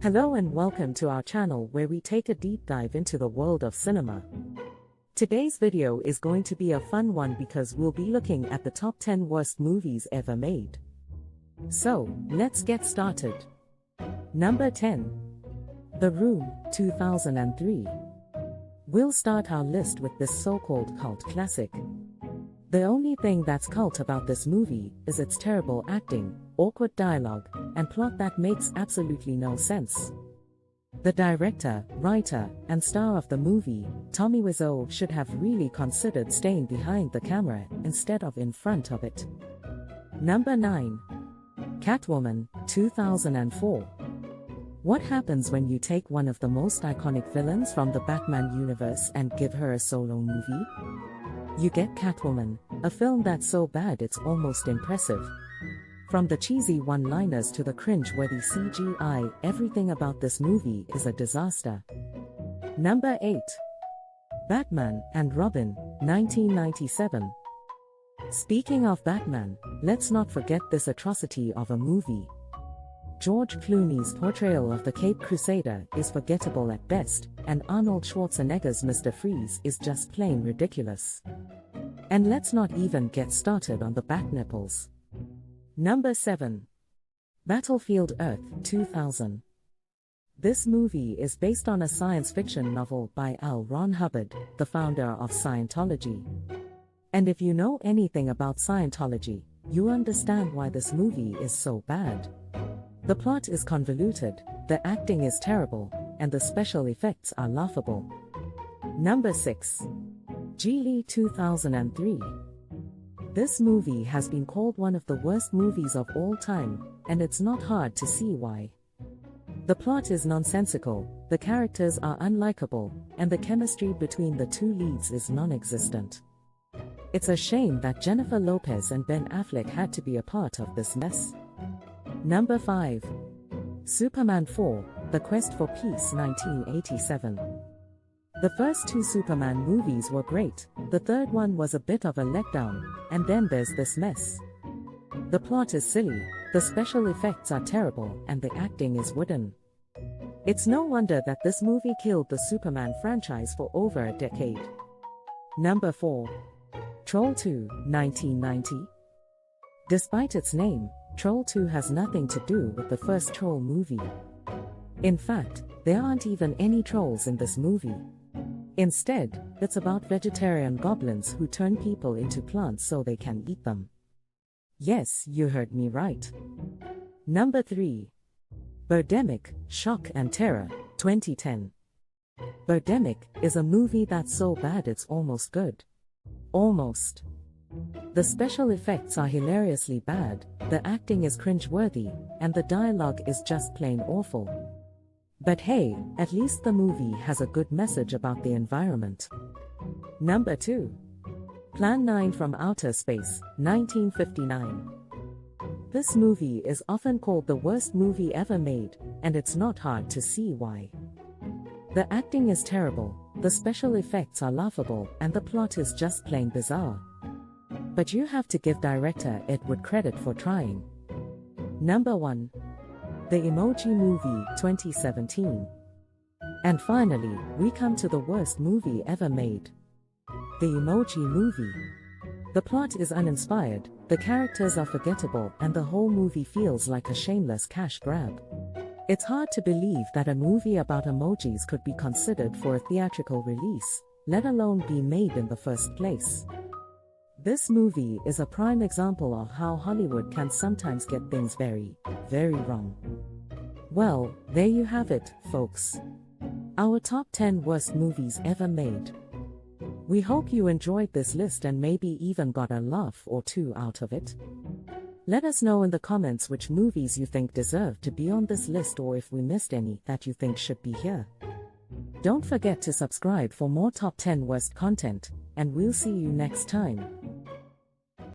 Hello and welcome to our channel where we take a deep dive into the world of cinema. Today's video is going to be a fun one because we'll be looking at the top 10 worst movies ever made. So, let's get started. Number 10. The Room, 2003. We'll start our list with this so-called cult classic. The only thing that's cult about this movie is its terrible acting, awkward dialogue, and plot that makes absolutely no sense. The director, writer, and star of the movie, Tommy Wiseau, should have really considered staying behind the camera instead of in front of it. Number 9. Catwoman, 2004. What happens when you take one of the most iconic villains from the Batman universe and give her a solo movie? You get Catwoman, a film that's so bad it's almost impressive. From the cheesy one-liners to the cringe-worthy CGI, everything about this movie is a disaster. Number 8. Batman and Robin, 1997. Speaking of Batman, let's not forget this atrocity of a movie. George Clooney's portrayal of the Caped Crusader is forgettable at best, and Arnold Schwarzenegger's Mr. Freeze is just plain ridiculous. And let's not even get started on the bat nipples. Number 7. Battlefield Earth, 2000. This movie is based on a science fiction novel by L. Ron Hubbard, the founder of Scientology. And if you know anything about Scientology, you understand why this movie is so bad. The plot is convoluted, the acting is terrible, and the special effects are laughable. Number 6. Geely, 2003. This movie has been called one of the worst movies of all time, and it's not hard to see why. The plot is nonsensical, the characters are unlikable, and the chemistry between the two leads is non-existent. It's a shame that Jennifer Lopez and Ben Affleck had to be a part of this mess. Number 5. Superman 4, The Quest for Peace, 1987. The first two Superman movies were great, the third one was a bit of a letdown, and then there's this mess. The plot is silly, the special effects are terrible, and the acting is wooden. It's no wonder that this movie killed the Superman franchise for over a decade. Number 4. Troll 2, 1990. Despite its name, Troll 2 has nothing to do with the first Troll movie. In fact, there aren't even any trolls in this movie. Instead, it's about vegetarian goblins who turn people into plants so they can eat them. Yes, you heard me right. Number 3. Birdemic, Shock and Terror, 2010. Birdemic is a movie that's so bad it's almost good. Almost. The special effects are hilariously bad, the acting is cringe-worthy, and the dialogue is just plain awful. But hey, at least the movie has a good message about the environment. Number 2. Plan 9 from Outer Space, 1959. This movie is often called the worst movie ever made, and it's not hard to see why. The acting is terrible, the special effects are laughable, and the plot is just plain bizarre. But you have to give director Ed Wood credit for trying. Number 1. The Emoji Movie, 2017. And finally, we come to the worst movie ever made. The Emoji Movie. The plot is uninspired, the characters are forgettable, and the whole movie feels like a shameless cash grab. It's hard to believe that a movie about emojis could be considered for a theatrical release, let alone be made in the first place. This movie is a prime example of how Hollywood can sometimes get things very, very wrong. Well, there you have it, folks. Our top 10 worst movies ever made. We hope you enjoyed this list and maybe even got a laugh or two out of it. Let us know in the comments which movies you think deserve to be on this list or if we missed any that you think should be here. Don't forget to subscribe for more top 10 worst content, and we'll see you next time.